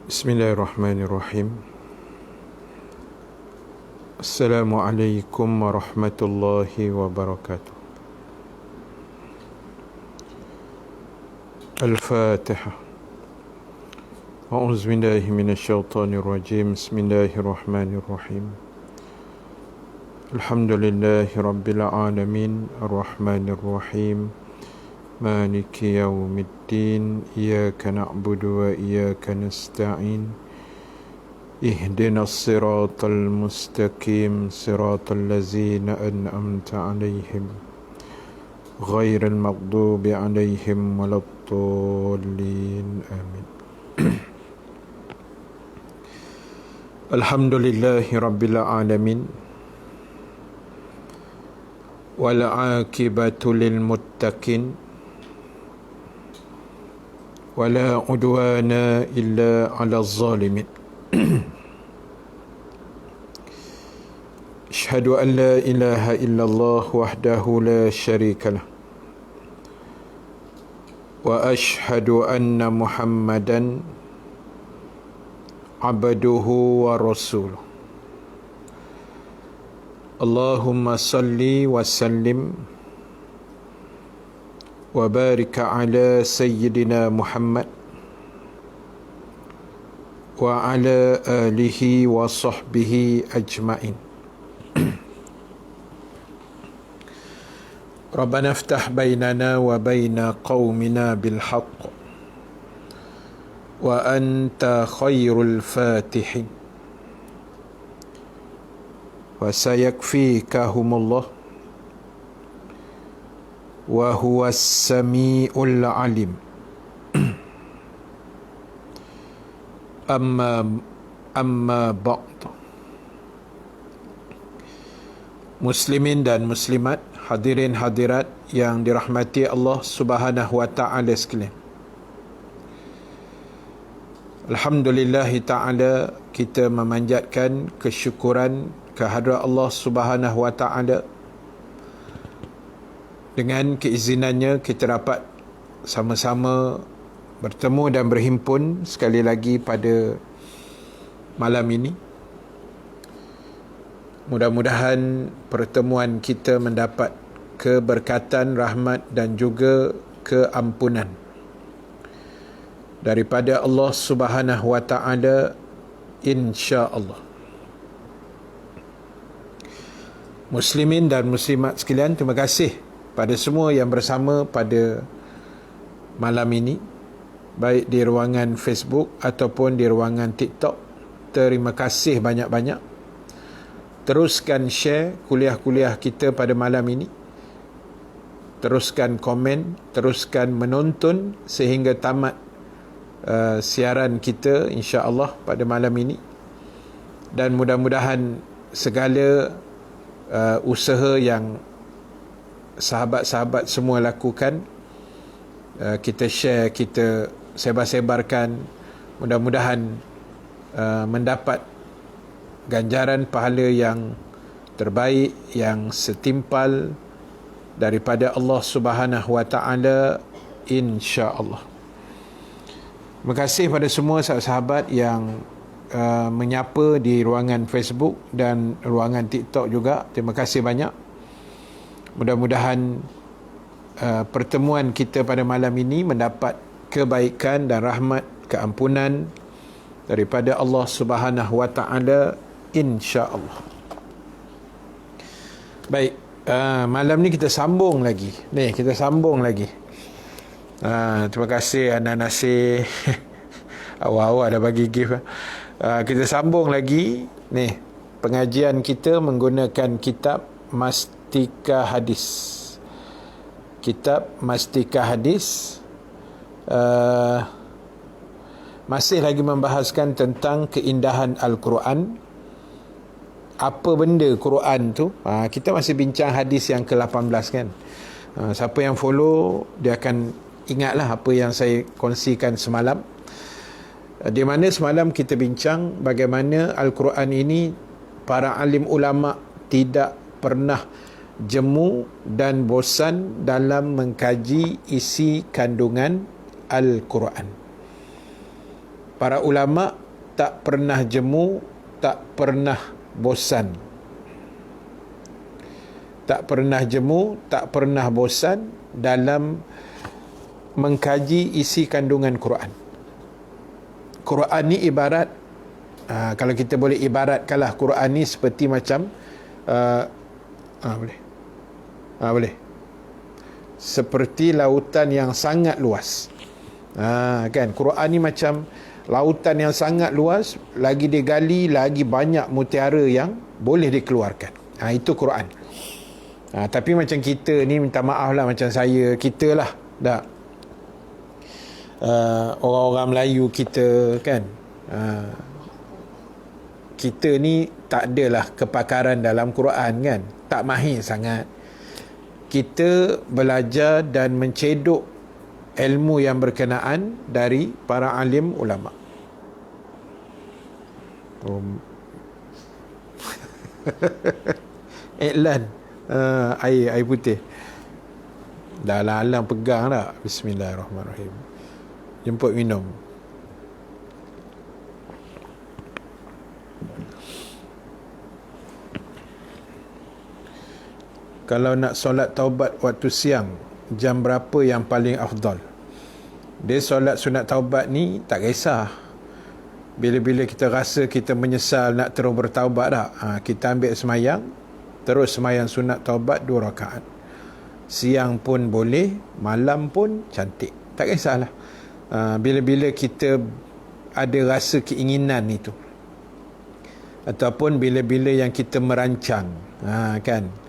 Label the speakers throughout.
Speaker 1: Bismillahirrahmanirrahim. Assalamualaikum warahmatullahi wabarakatuh. Al-Fatihah. A'udzu billahi minasyaitonir rajim. Bismillahirrahmanirrahim. Alhamdulillahi rabbil alamin, arrahmanir rahim. Maliki yaumiddin. Iyyaka na'budu wa iyyaka nasta'in. Ihdinas siratal mustaqim, siratal ladzina an'amta 'alaihim ghairil maghdubi 'alaihim waladdallin. Amin. Alhamdulillahi rabbil alamin. Wal 'aqibatu lil muttaqin. Wala udwana illa 'alal zalimin. Asyhadu an la ilaha illallah wahdahu la syarika lah. Wa asyhadu anna Muhammadan abduhu wa rasuluh. Allahumma salli wa sallim wa barik ala sayyidina Muhammad wa ala alihi wa sahbihi ajma'in. Rabbana iftah bainana wa baina qaumina bil haqq wa anta khairul fatihin. Wa sayakfikahumullah wa huwas samiul alim. Amma ba'd. Muslimin dan muslimat, hadirin hadirat yang dirahmati Allah Subhanahu wa taala sekalian. Alhamdulillah taala, kita memanjatkan kesyukuran kehadrat Allah Subhanahu wa taala. Dengan keizinannya kita dapat sama-sama bertemu dan berhimpun sekali lagi pada malam ini. Mudah-mudahan pertemuan kita mendapat keberkatan, rahmat dan juga keampunan daripada Allah Subhanahu wa taala, insya-Allah. Muslimin dan muslimat sekalian, terima kasih pada semua yang bersama pada malam ini, baik di ruangan Facebook ataupun di ruangan TikTok. Terima kasih banyak-banyak. Teruskan share kuliah-kuliah kita pada malam ini. Teruskan komen, teruskan menonton sehingga tamat siaran kita insya-Allah pada malam ini. Dan mudah-mudahan segala usaha yang sahabat-sahabat semua lakukan, kita share, kita sebar-sebarkan, mudah-mudahan mendapat ganjaran pahala yang terbaik, yang setimpal daripada Allah Subhanahu wa taala, insya-Allah. Terima kasih pada semua sahabat-sahabat yang menyapa di ruangan Facebook dan ruangan TikTok juga. Terima kasih banyak. Mudah-mudahan pertemuan kita pada malam ini mendapat kebaikan dan rahmat, keampunan daripada Allah Subhanahu wa taala, insya-Allah. Baik, malam ni kita sambung lagi. Kita sambung lagi. Terima kasih Ana Nasir. Awal-awal dah bagi gift. Kita sambung lagi. Pengajian kita menggunakan kitab Mastika Hadis. Kitab Mastika Hadis masih lagi membahaskan tentang keindahan Al-Quran. Apa benda Quran tu? Kita masih bincang hadis yang ke-18 kan. Siapa yang follow, dia akan ingatlah apa yang saya kongsikan semalam. Di mana semalam kita bincang bagaimana Al-Quran ini para alim ulama tidak pernah jemu dan bosan dalam mengkaji isi kandungan Al-Quran. Para ulama tak pernah jemu, tak pernah bosan. Tak pernah jemu, tak pernah bosan dalam mengkaji isi kandungan Quran. Quran ni ibarat, kalau kita boleh ibaratkanlah Quran ni seperti macam boleh seperti lautan yang sangat luas. Kan, Quran ni macam lautan yang sangat luas, lagi digali lagi banyak mutiara yang boleh dikeluarkan. Itu Quran. Tapi macam kita ni, minta maaf lah, macam kita lah, tak, orang-orang Melayu kita kan, kita ni tak adalah kepakaran dalam Quran kan, tak mahir sangat. Kita belajar dan mencedok ilmu yang berkenaan dari para alim ulama. Iklan air putih. Dah alang pegang tak? Bismillahirrahmanirrahim. Jemput minum. Kalau nak solat taubat waktu siang, jam berapa yang paling afdal? Dia solat sunat taubat ni tak kisah. Bila-bila kita rasa kita menyesal nak terus bertaubat dah, kita ambil semayang, terus semayang sunat taubat 2 rakaat. Siang pun boleh, malam pun cantik, tak kisahlah. Bila-bila kita ada rasa keinginan itu, ataupun bila-bila yang kita merancang, kan,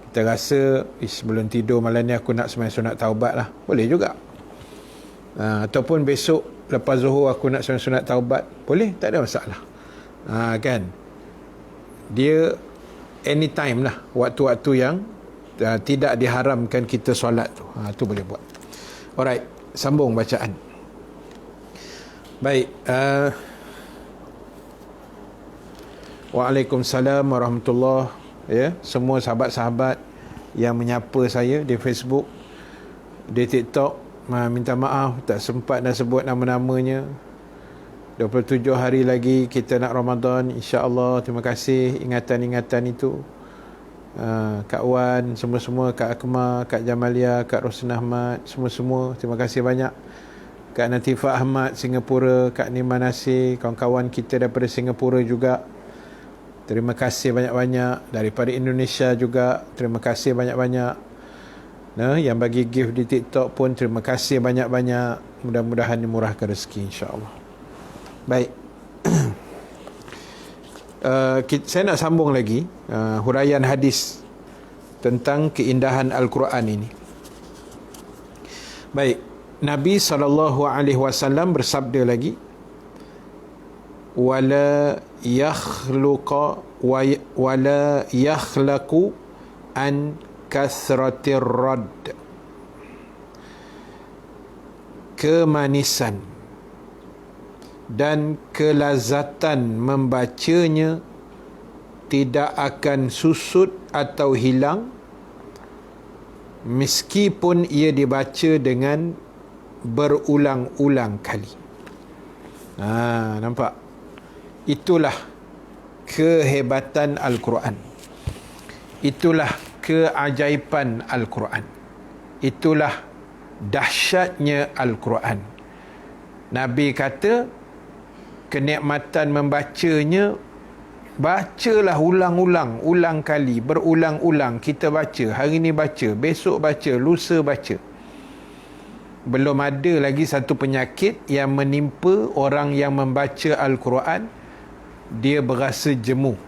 Speaker 1: kita rasa sebelum tidur malam ni aku nak semayang sunat taubat lah, boleh juga. Ataupun besok lepas zuhur aku nak semayang sunat taubat, boleh, tak ada masalah. Kan, dia anytime lah, waktu-waktu yang tidak diharamkan kita solat tu, tu boleh buat. Alright, sambung bacaan. Baik, Waalaikumsalam warahmatullahi, ya, semua sahabat-sahabat yang menyapa saya di Facebook, di TikTok, minta maaf tak sempat nak sebut nama-namanya. 27 hari lagi kita nak Ramadan, insya-Allah. Terima kasih ingatan-ingatan itu. Kak Wan, semua-semua, Kak Akmal, Kak Jamalia, Kak Rosna Ahmad, semua-semua, terima kasih banyak. Kak Natifah Ahmad Singapura, Kak Niman Nasir, kawan-kawan kita daripada Singapura juga, terima kasih banyak-banyak. Daripada Indonesia juga, terima kasih banyak-banyak. Yang bagi gift di TikTok pun terima kasih banyak-banyak. Mudah-mudahan dimurahkan rezeki, insya-Allah. Baik. Saya nak sambung lagi huraian hadis tentang keindahan Al-Quran ini. Baik, Nabi SAW bersabda lagi, wala yakhlaqu an kathratir rad. Kemanisan dan kelazatan membacanya tidak akan susut atau hilang meskipun ia dibaca dengan berulang-ulang kali. Nampak? Itulah kehebatan Al-Quran. Itulah keajaiban Al-Quran. Itulah dahsyatnya Al-Quran. Nabi kata, kenikmatan membacanya, bacalah ulang-ulang, ulang kali, berulang-ulang kita baca. Hari ni baca, besok baca, lusa baca. Belum ada lagi satu penyakit yang menimpa orang yang membaca Al-Quran, dia berasa jemu.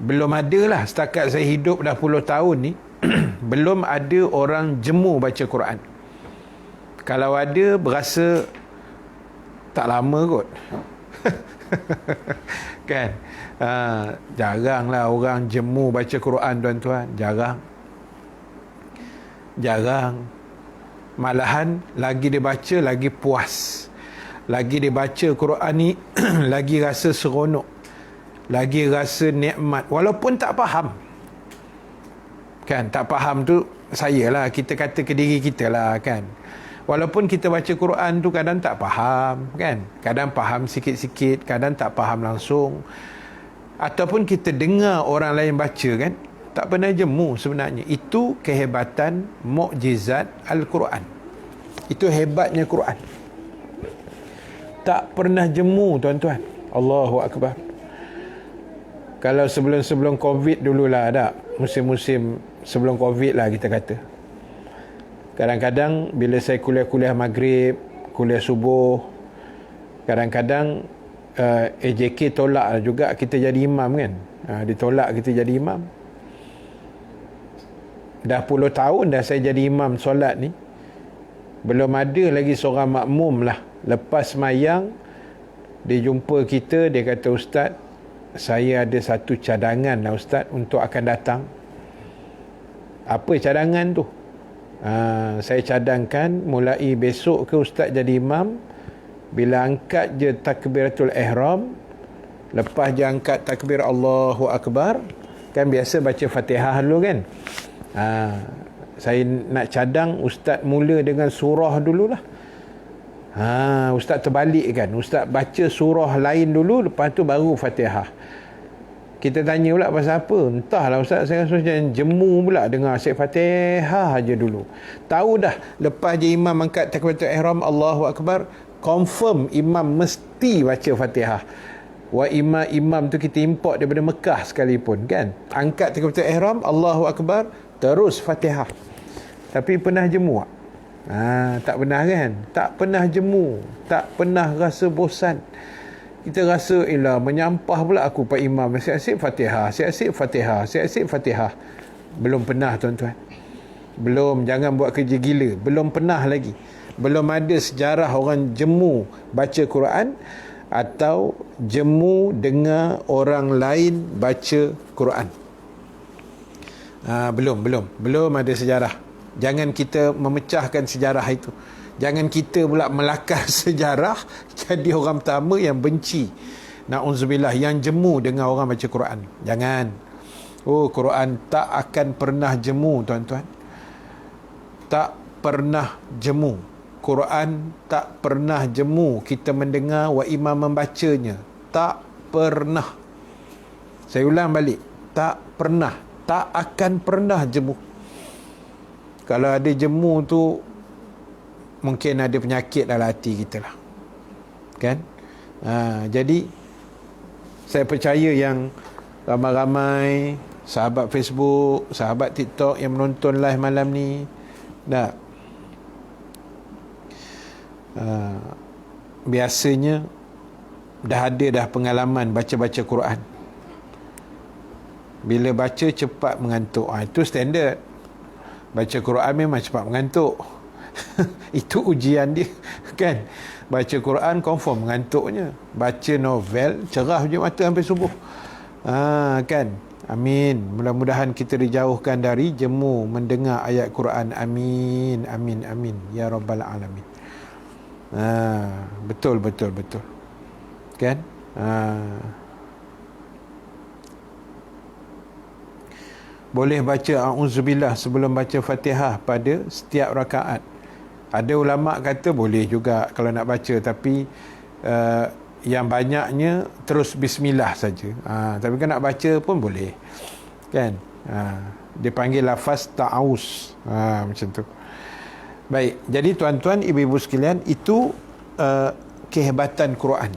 Speaker 1: Belum ada lah, setakat saya hidup dah puluh tahun ni, belum ada orang jemu baca Quran. Kalau ada, berasa tak lama kot. Kan? Jaranglah orang jemu baca Quran, tuan-tuan. Jarang. Malahan lagi dia baca, lagi puas. Lagi dia baca Quran ni, lagi rasa seronok, lagi rasa nikmat, walaupun tak faham. Kan, tak faham tu saya lah, kita kata ke diri kita lah kan. Walaupun kita baca Quran tu kadang tak faham, kan? Kadang faham sikit-sikit, kadang tak faham langsung. Ataupun kita dengar orang lain baca, kan? Tak pernah jemu sebenarnya. Itu kehebatan mukjizat Al-Quran. Itu hebatnya Quran. Tak pernah jemu, tuan-tuan. Allahu Akbar. Kalau sebelum-sebelum Covid dululah ada. Musim-musim sebelum Covid lah kita kata. Kadang-kadang bila saya kuliah maghrib, kuliah subuh, kadang-kadang AJK tolak juga kita jadi imam, kan? Ditolak kita jadi imam. Dah puluh tahun dah saya jadi imam solat ni. Belum ada lagi seorang makmum lah. Lepas mayang, dia jumpa kita, dia kata, "Ustaz, saya ada satu cadangan lah Ustaz untuk akan datang." Apa cadangan tu? Saya cadangkan mulai besok ke Ustaz jadi imam, bila angkat je takbiratul ihram, lepas je angkat takbir Allahu Akbar, kan biasa baca Fatihah dulu, kan? Saya nak cadang Ustaz mula dengan surah dululah. Ustaz terbalik, kan? Ustaz baca surah lain dulu, lepas tu baru Fatihah. Kita tanya pula pasal apa? Entahlah Ustaz, saya rasa macam jemu pula dengar asyik Fatihah aja dulu. Tahu dah, lepas je imam angkat takbiratul ihram Allahu Akbar, confirm imam mesti baca Fatihah. Imam tu kita import daripada Mekah sekalipun, kan? Angkat takbiratul ihram Allahu Akbar, terus Fatihah. Tapi pernah jemu tak? Tak pernah, kan? Tak pernah jemu, tak pernah rasa bosan. Kita rasa, menyampah pula aku Pak Imam, asyik-asyik Fatihah, asyik-asyik Fatihah, asyik-asyik Fatihah. Belum pernah, tuan-tuan. Belum, jangan buat kerja gila. Belum pernah lagi. Belum ada sejarah orang jemu baca Quran atau jemu dengar orang lain baca Quran. Belum ada sejarah. Jangan kita memecahkan sejarah itu. Jangan kita pula melakar sejarah jadi orang pertama yang benci, na'udzubillah, yang jemu dengan orang baca Quran. Jangan. Quran tak akan pernah jemu, tuan-tuan. Tak pernah jemu. Quran tak pernah jemu. Kita mendengar wa imam membacanya. Tak pernah. Saya ulang balik. Tak pernah. Tak akan pernah jemu. Kalau ada jemu tu, mungkin ada penyakit dalam hati kita lah, kan? Jadi saya percaya yang ramai-ramai sahabat Facebook, sahabat TikTok yang menonton live malam ni, biasanya dah ada pengalaman baca-baca Quran. Bila baca cepat mengantuk. Itu standard. Baca Quran memang cepat mengantuk. Itu ujian dia, kan? Baca Quran confirm mengantuknya. Baca novel cerah je mata sampai subuh. Kan? Amin. Mudah-mudahan kita dijauhkan dari jemu mendengar ayat Quran. Amin. Amin. Amin. Ya Rabbal Alamin. Betul. Kan? Boleh baca a'udzubillah sebelum baca Fatihah pada setiap rakaat. Ada ulama kata boleh juga kalau nak baca, tapi yang banyaknya terus bismillah saja. Tapi kalau nak baca pun boleh, kan? Dia panggil lafaz ta'awuz, macam tu. Baik, jadi tuan-tuan, ibu-ibu sekalian, itu kehebatan Quran,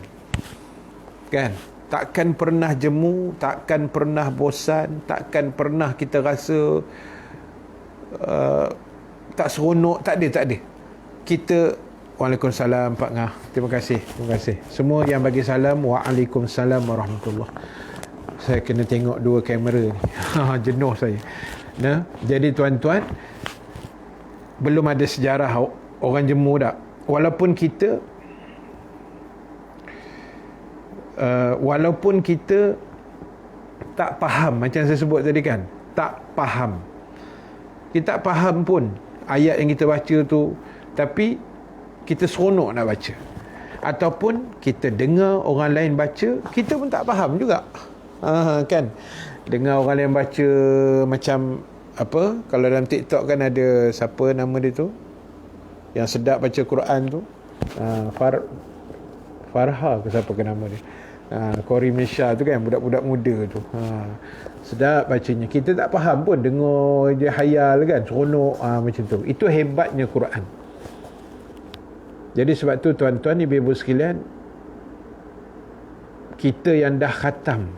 Speaker 1: kan? Takkan pernah jemu, takkan pernah bosan, takkan pernah kita rasa tak seronok, tak ada. Kita, Waalaikumsalam Pak Ngah, terima kasih. Semua yang bagi salam, Waalaikumsalam warahmatullahi. Saya kena tengok dua kamera ni. Jenuh saya. Jadi tuan-tuan, belum ada sejarah orang jemu tak. Walaupun kita tak faham, macam saya sebut tadi, kan, tak faham, kita tak faham pun ayat yang kita baca tu, tapi kita seronok nak baca. Ataupun kita dengar orang lain baca, kita pun tak faham juga, kan? Dengar orang lain baca macam apa, kalau dalam TikTok kan ada siapa nama dia tu, yang sedap baca Quran tu. Farha ke siapa ke nama dia, Kori Mesha tu kan, budak-budak muda tu. Sedap bacanya, kita tak faham pun, dengar je hayal kan, seronok macam tu. Itu hebatnya Quran. Jadi sebab tu tuan-tuan, ibu-ibu sekalian, kita yang dah khatam,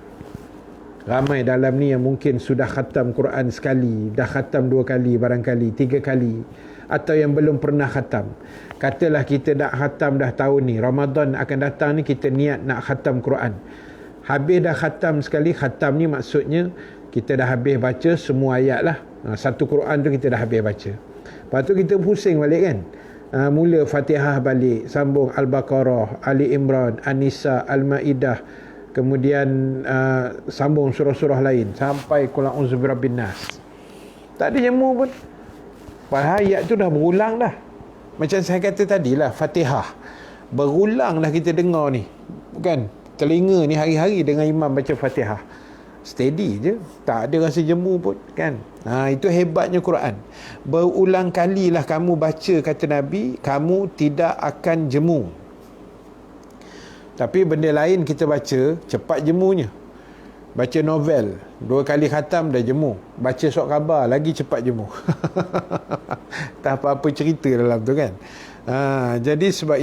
Speaker 1: ramai dalam ni yang mungkin sudah khatam Quran sekali, dah khatam 2 kali, barangkali 3 kali, atau yang belum pernah khatam. Katalah kita nak khatam dah tahun ni, Ramadan akan datang ni, kita niat nak khatam Quran. Habis dah khatam sekali, khatam ni maksudnya kita dah habis baca semua ayat lah. Satu Quran tu kita dah habis baca. Lepas tu kita pusing balik kan. Mula Fatihah balik, sambung Al-Baqarah, Ali Imran, An-Nisa, Al-Ma'idah, kemudian sambung surah-surah lain sampai Qul a'udzu birabbin nas. Tak ada jemu pun. Padahal ayat tu dah berulang dah. Macam saya kata tadilah, Fatihah berulang dah kita dengar ni, kan? Telinga ni hari-hari dengan imam baca Fatihah, steady je, tak ada rasa jemu pun, kan? Itu hebatnya Quran. Berulang kalilah kamu baca, kata Nabi, kamu tidak akan jemu. Tapi benda lain kita baca, cepat jemunya. Baca novel, 2 kali khatam dah jemu. Baca surat khabar, lagi cepat jemu. Tak apa-apa cerita dalam tu kan. Jadi sebab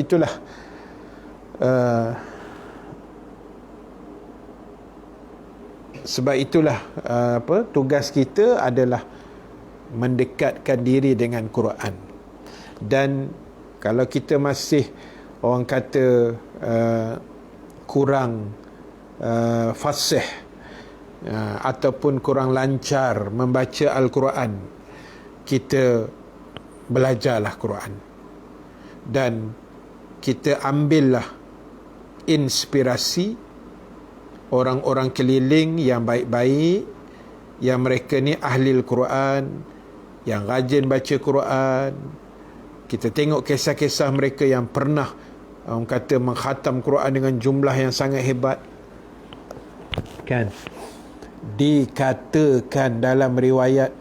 Speaker 1: itulah tugas kita adalah mendekatkan diri dengan Quran. Dan kalau kita masih, orang kata, kurang fasih, ataupun kurang lancar membaca Al-Quran, kita belajarlah Quran dan kita ambillah inspirasi orang-orang keliling yang baik-baik, yang mereka ni ahli Al-Quran, yang rajin baca Quran. Kita tengok kisah-kisah mereka yang pernah, orang kata, mengkhatam Quran dengan jumlah yang sangat hebat, kan? Dikatakan dalam riwayat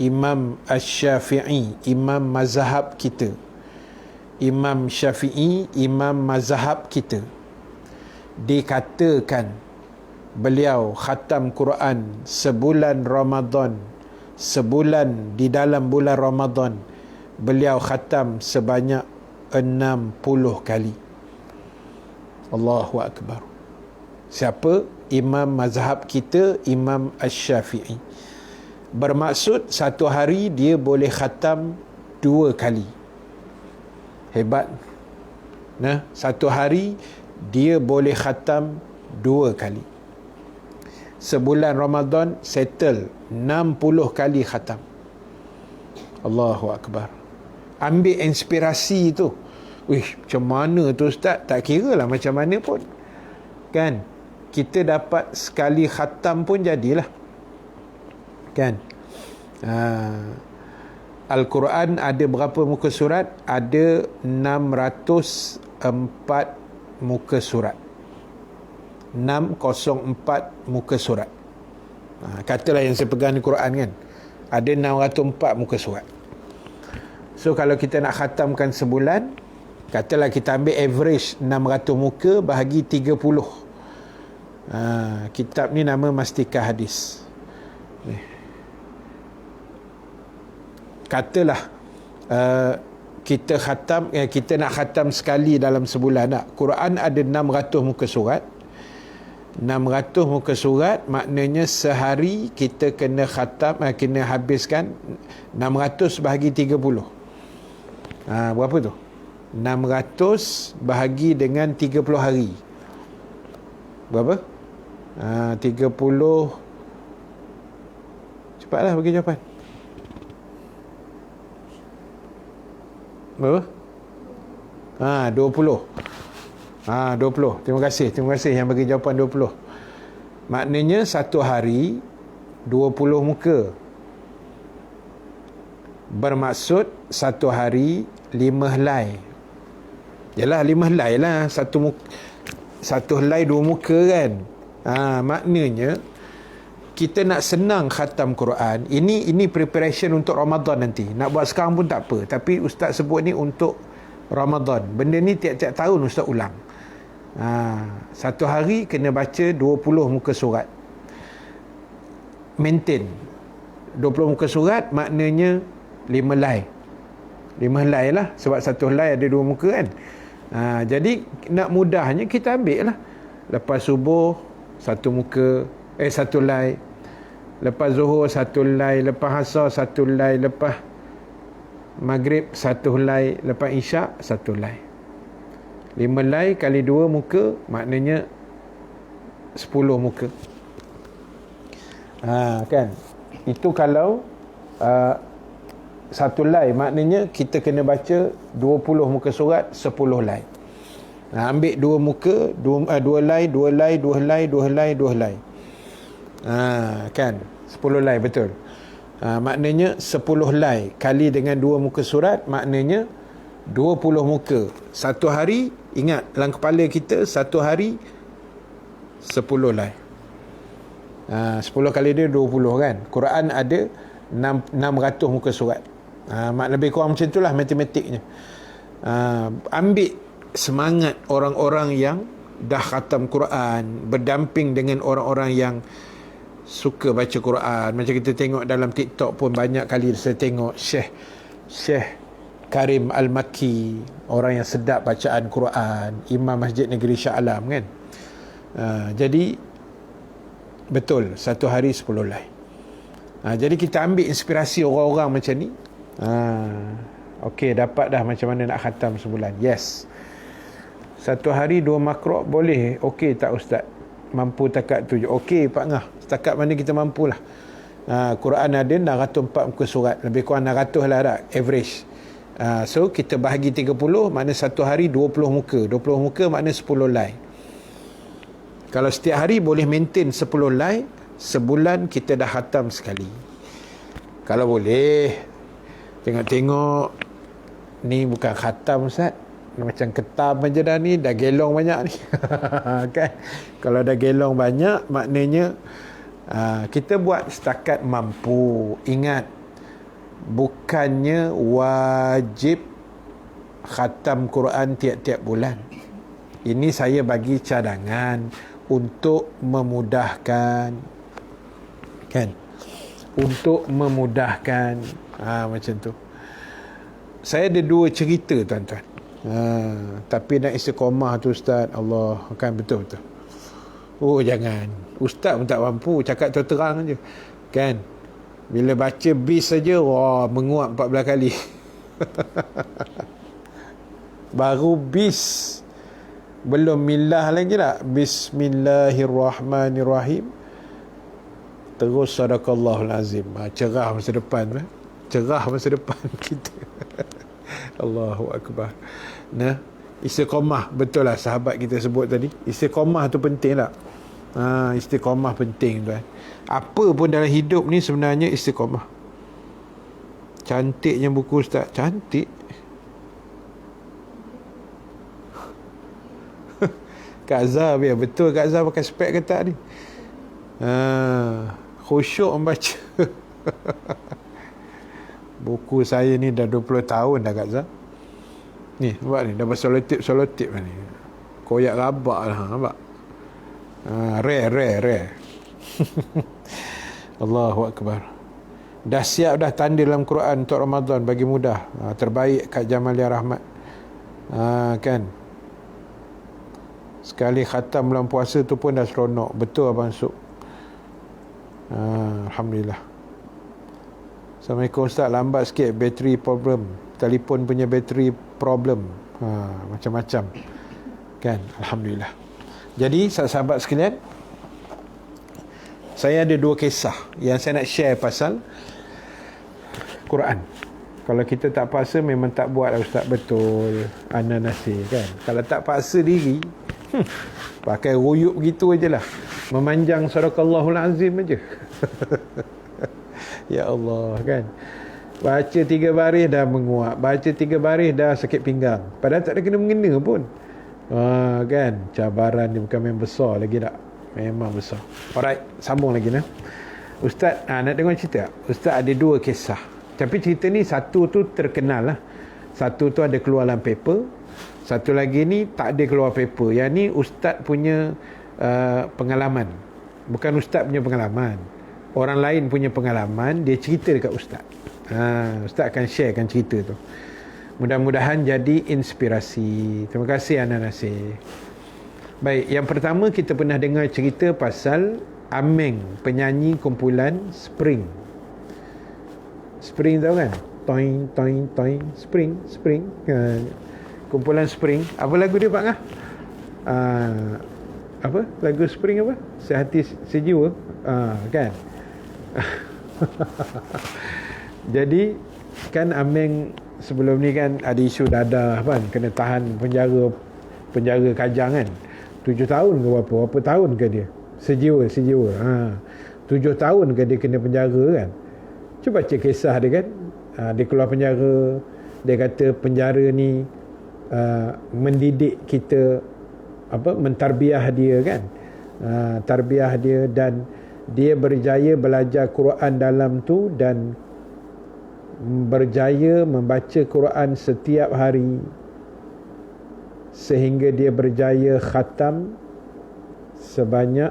Speaker 1: Imam Asy-Syafi'i, imam mazhab kita, Imam Syafi'i, imam mazhab kita, dikatakan beliau khatam Quran sebulan Ramadan, sebulan di dalam bulan Ramadan beliau khatam sebanyak 60 kali. Allahu Akbar. Siapa? Imam mazhab kita, Imam Asy-Syafi'i. Bermaksud satu hari dia boleh khatam 2 kali. Hebat. Satu hari dia boleh khatam 2 kali. Sebulan Ramadan settle 60 kali khatam. Allahu Akbar. Ambil inspirasi tu. Macam mana tu Ustaz? Tak kira lah macam mana pun, kan? Kita dapat sekali khatam pun jadilah, kan? Al-Quran ada berapa muka surat? Ada 604 muka surat. 604 muka surat. Katalah yang saya pegang di Quran kan, ada 604 muka surat. So kalau kita nak khatamkan sebulan, katalah kita ambil average 600 muka bahagi 30. Kitab ni nama Mastika Hadis. Katalah kita khatam, kita nak khatam sekali dalam sebulan tak? Quran ada 600 muka surat. 600 muka surat maknanya sehari kita kena khatam, kena habiskan 600 bahagi 30. Berapa tu? 600 bahagi dengan 30 hari. Berapa? 30. Cepatlah bagi jawapan. Berapa? 20. 20. Terima kasih yang bagi jawapan 20. Maknanya satu hari 20 muka. Bermaksud satu hari 5 helai. Yalah 5 helai lah. Satu helai 2 muka kan. Maknanya kita nak senang khatam Quran, ini preparation untuk Ramadan nanti. Nak buat sekarang pun tak apa, tapi ustaz sebut ni untuk Ramadan. Benda ni tiap-tiap tahun ustaz ulang. Satu hari kena baca 20 muka surat. Maintain 20 muka surat, maknanya 5 helai. 5 helai lah, sebab satu helai ada 2 muka kan. Jadi nak mudahnya kita ambil lah, lepas subuh satu muka, satu helai, lepas zuhur satu helai, lepas asar satu helai, lepas maghrib satu helai, lepas isyak satu helai. 5 helai kali 2 muka, maknanya 10 muka. Kan, itu kalau satu helai, maknanya kita kena baca 20 muka surat 10 helai. Ambil 2 muka, 2 helai, 2 helai, 2 helai, 2 helai, 2 helai. Kan, 10 helai betul. Maknanya 10 helai kali dengan 2 muka surat, maknanya 20 muka. Satu hari, ingat dalam kepala kita, satu hari 10 helai. 10 kali dia 20 kan. Quran ada 600 muka surat. Lebih kurang macam itulah matematiknya. Ambil semangat orang-orang yang dah khatam Quran, berdamping dengan orang-orang yang suka baca Quran. Macam kita tengok dalam TikTok pun banyak kali saya tengok Syekh Karim Al-Makki, orang yang sedap bacaan Quran, Imam Masjid Negeri Shah Alam kan. Jadi betul, satu hari 10 helai. Jadi kita ambil inspirasi orang-orang macam ni. Okey, dapat dah macam mana nak khatam sebulan. Yes, satu hari 2 makrok boleh. Okey tak ustaz? Mampu takat tu je. Okey Pak Ngah, setakat mana kita mampulah. Quran ada 604 muka surat, lebih kurang 600 lah dah, average. So kita bahagi 30, makna satu hari 20 muka. 20 muka makna 10 helai. Kalau setiap hari boleh maintain 10 helai, sebulan kita dah khatam sekali. Kalau boleh. Tengok-tengok ni bukan khatam ustaz, macam ketam aja dah ni, dah gelong banyak ni. Kan? Kalau dah gelong banyak, maknanya kita buat setakat mampu. Ingat, bukannya wajib khatam Quran tiap-tiap bulan. Ini saya bagi cadangan untuk memudahkan, kan? Untuk memudahkan. Macam tu. Saya ada 2 cerita tuan-tuan. Tapi nak istiqamah tu ustaz, Allah, kan betul-betul. Oh jangan, ustaz pun tak mampu, cakap terang je kan. Bila baca bis saja, wah, menguap 14 kali. Baru bis, belum milah lagi lah. Bismillahirrahmanirrahim, terus sadaqallahul azim. Cerah masa depan, cerah masa depan kita. Allahu Akbar. Nah, istiqamah, betul lah sahabat kita sebut tadi, istiqamah tu penting lah. Istiqamah penting tuan. Apa pun dalam hidup ni sebenarnya istiqamah. Cantiknya buku ustaz, cantik. Kak Zah, biar betul Kak Zah pakai spek ke tak ni. Khusyuk membaca. Buku saya ni dah 20 tahun dah Kak Zah. Ni nampak ni, dah bersolotip ni. Koyak rabak lah, nampak. Rare. Allahu Akbar. Dah siap dah tanda dalam Quran untuk Ramadan, bagi mudah. Terbaik Kak Jamalia Rahmat. Kan. Sekali khatam bulan puasa tu pun dah seronok. Betul Abang Suk. Alhamdulillah. Assalamualaikum Ustaz, lambat sikit bateri problem, telefon punya bateri problem, macam-macam kan. Alhamdulillah. Jadi sahabat sekalian, saya ada 2 kisah yang saya nak share pasal Quran. Kalau kita tak paksa, memang tak buat lah Ustaz. Betul, ana nasir kan. Kalau tak paksa diri, pakai ruyuk begitu aje lah, memanjang sadaqallahul azim aje. Ya Allah kan. Baca 3 baris dah menguap, baca 3 baris dah sakit pinggang, padahal tak ada kena-mengena pun. Kan, cabaran ni bukan main besar lagi tak, memang besar. Alright, sambung lagi nah. Ustaz, nak dengar cerita? Ustaz ada 2 kisah. Tapi cerita ni satu tu terkenal lah. Satu tu ada keluar dalam paper. Satu lagi ni tak ada keluar paper. Yang ni ustaz punya pengalaman. Bukan ustaz punya pengalaman. Orang lain punya pengalaman, dia cerita dekat ustaz. Ustaz akan sharekan cerita tu. Mudah-mudahan jadi inspirasi. Terima kasih Ana Nasir. Baik, yang pertama kita pernah dengar cerita pasal Ameng, penyanyi kumpulan Spring. Spring tahu kan? Toing, toing, toing. Spring, Spring. Kumpulan Spring. Apa lagu dia Pak Ngah? Apa? Lagu Spring apa? Sehati sejiwa. Kan? Jadi, kan Ameng sebelum ni kan ada isu dadah kan? Kena tahan penjara Kajang kan? 7 tahun ke berapa tahun ke dia? Sejiwa. 7 tahun ke dia kena penjara kan? Cuba baca kisah dia kan. Dia keluar penjara. Dia kata penjara ni mendidik kita, mentarbiah dia kan. Tarbiah dia, dan dia berjaya belajar Quran dalam tu, dan berjaya membaca Quran setiap hari sehingga dia berjaya khatam sebanyak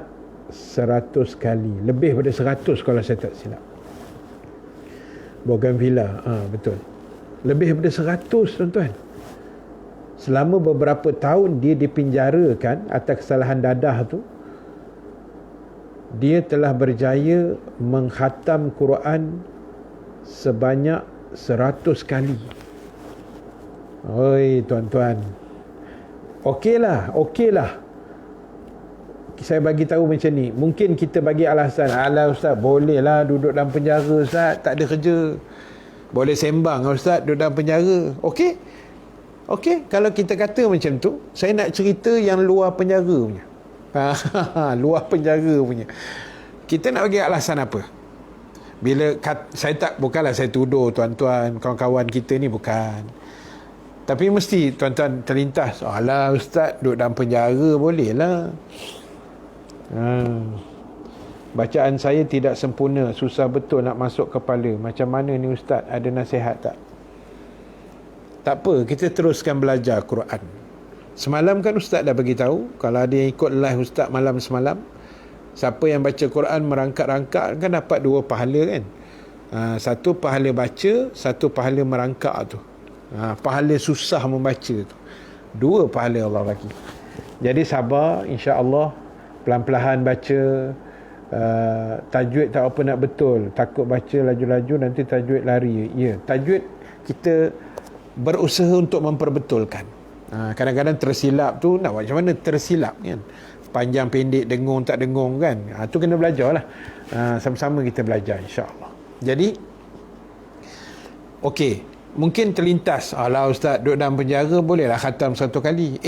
Speaker 1: 100 kali. Lebih pada 100 kalau saya tak silap. Bougainvillea, betul. Lebih daripada 100 tuan-tuan. Selama beberapa tahun dia dipenjarakan atas kesalahan dadah tu, dia telah berjaya mengkhatam Quran sebanyak 100 kali. Oi tuan-tuan. Okeylah. Saya bagi tahu macam ni. Mungkin kita bagi alasan, alah ustaz, bolehlah duduk dalam penjara ustaz, tak ada kerja. Boleh sembang ustaz duduk dalam penjara. Okey, kalau kita kata macam tu, saya nak cerita yang luar penjara punya. Luar penjara punya. Kita nak bagi alasan apa? Bukanlah saya tuduh tuan-tuan, kawan-kawan kita ni, bukan. Tapi mesti tuan-tuan terlintas, alah ustaz duduk dalam penjara bolehlah. Bacaan saya tidak sempurna, susah betul nak masuk kepala. Macam mana ni ustaz, ada nasihat tak? Tak apa, kita teruskan belajar Quran. Semalam kan ustaz dah bagi tahu, kalau ada yang ikut live ustaz malam semalam, siapa yang baca Quran merangkak-rangkak kan dapat 2 pahala kan. Satu pahala baca, satu pahala merangkak tu. Pahala susah membaca tu, 2 pahala Allah bagi. Jadi sabar, insya-Allah. Pelan-pelan baca. Tajwid tak apa nak betul, takut baca laju-laju nanti tajwid lari. Ya, tajwid kita berusaha untuk memperbetulkan. Kadang-kadang tersilap tu, nak buat macam mana tersilap kan, panjang pendek, dengung tak dengung kan. Tu kena belajar lah. Sama-sama kita belajar insya-Allah. Jadi okey, mungkin terlintas, alah ustaz duduk dalam penjara bolehlah khatam 1 kali.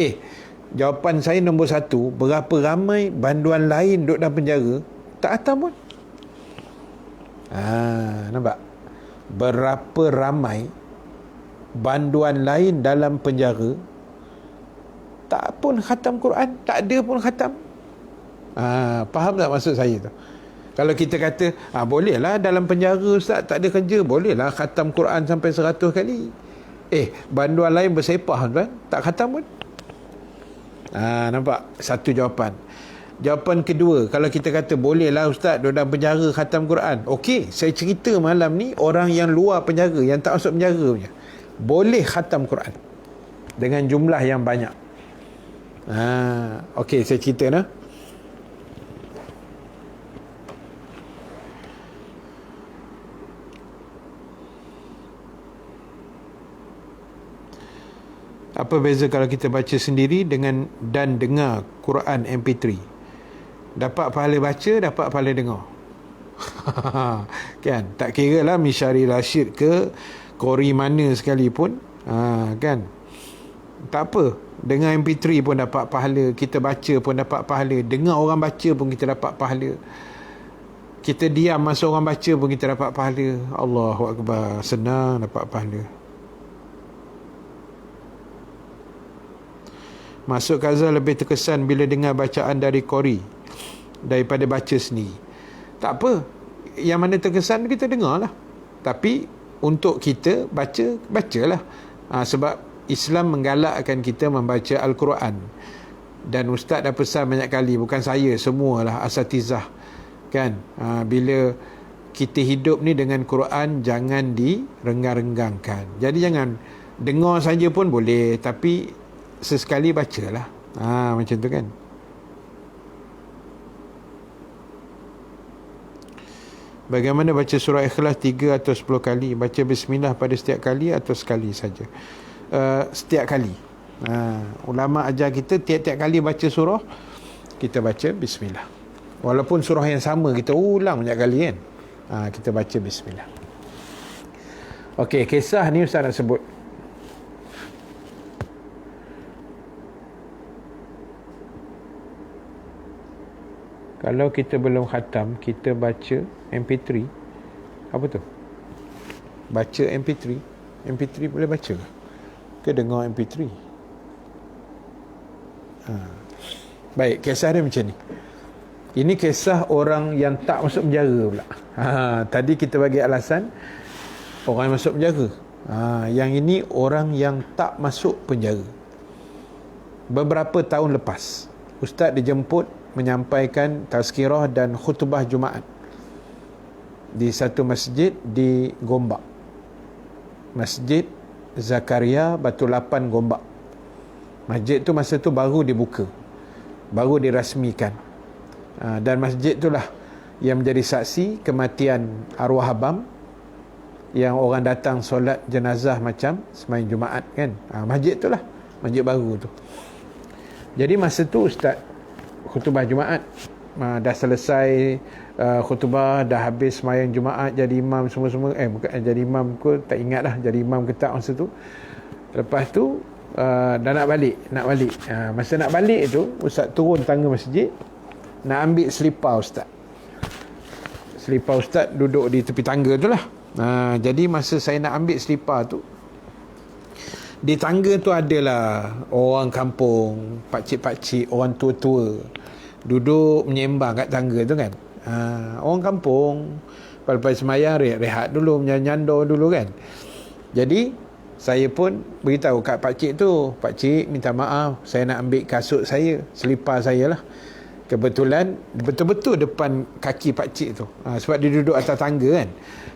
Speaker 1: Jawapan saya nombor 1, berapa ramai banduan lain duduk dalam penjara tak khatam pun. Nampak? Berapa ramai banduan lain dalam penjara tak pun khatam Quran, tak ada pun khatam. Faham tak maksud saya tu? Kalau kita kata, bolehlah dalam penjara ustaz tak ada kerja, bolehlah khatam Quran sampai 100 kali. Banduan lain bersepah tuan, tak khatam pun. Nampak? Satu jawapan. Jawapan kedua, kalau kita kata bolehlah ustaz duduk dalam penjara khatam Quran. Okey, saya cerita malam ni orang yang luar penjara, yang tak masuk penjara punya, boleh khatam Quran dengan jumlah yang banyak. Okey, saya cerita nah. Apa beza kalau kita baca sendiri dan dengar Quran MP3? Dapat pahala baca, dapat pahala dengar. Kan? Tak kira lah Mishari Rashid ke Qori mana sekalipun. Kan? Tak apa. Dengar MP3 pun dapat pahala. Kita baca pun dapat pahala. Dengar orang baca pun kita dapat pahala. Kita diam masa orang baca pun kita dapat pahala. Allahu Akbar. Senang dapat pahala. Masuk Kaza lebih terkesan bila dengar bacaan dari Qori daripada baca sendiri. Tak apa. yang mana terkesan kita dengar lah. Tapi untuk kita bacalah. Sebab Islam menggalakkan kita membaca Al-Quran. Dan Ustaz dah pesan banyak kali, bukan saya, semualah asatizah kan. Bila kita hidup ni dengan Quran, jangan direnggang-renggangkan. Jadi jangan dengar saja pun boleh, tapi sesekali bacalah. Macam tu kan. Bagaimana baca surah Ikhlas 3 atau 10 kali? Baca bismillah pada setiap kali atau sekali saja? Setiap kali. Ulama ajar kita tiap-tiap kali baca surah, kita baca bismillah. Walaupun surah yang sama kita ulang banyak kali kan. Kita baca bismillah. Okey, kisah ni Ustaz nak sebut. Kalau kita belum khatam, kita baca MP3. Apa tu? Baca MP3. MP3 boleh baca ke dengar MP3? Baik, kisah dia macam ni. Ini kisah orang yang tak masuk penjara pula. Tadi kita bagi alasan orang yang masuk penjara. Yang ini orang yang tak masuk penjara. Beberapa tahun lepas, Ustaz dijemput menyampaikan tazkirah dan khutbah Jumaat di satu masjid di Gombak. Masjid Zakaria Batu Lapan, Gombak. Masjid tu masa tu baru dibuka, baru dirasmikan. Dan masjid itulah yang menjadi saksi kematian arwah abang yang orang datang solat jenazah macam sembahyang Jumaat kan. Masjid itulah, masjid baru tu. Jadi masa tu Ustaz khutbah Jumaat, dah selesai khutbah, dah habis sembahyang Jumaat, jadi imam semua-semua. Bukan jadi imam, aku tak ingat lah jadi imam ke tak masa tu. Lepas tu dah nak balik. Masa nak balik tu, Ustaz turun tangga masjid, nak ambil selipar Ustaz. Selipar Ustaz duduk di tepi tangga tu lah. Jadi masa saya nak ambil selipar tu, di tangga tu adalah orang kampung, pakcik-pakcik, orang tua-tua duduk menyembang kat tangga tu kan. Orang kampung lepas sembahyang rehat dulu, menyandor dulu kan. Jadi saya pun beritahu kat pakcik tu, pakcik minta maaf, saya nak ambil kasut saya, selipar saya lah. Kebetulan betul-betul depan kaki pakcik tu, sebab dia duduk atas tangga kan.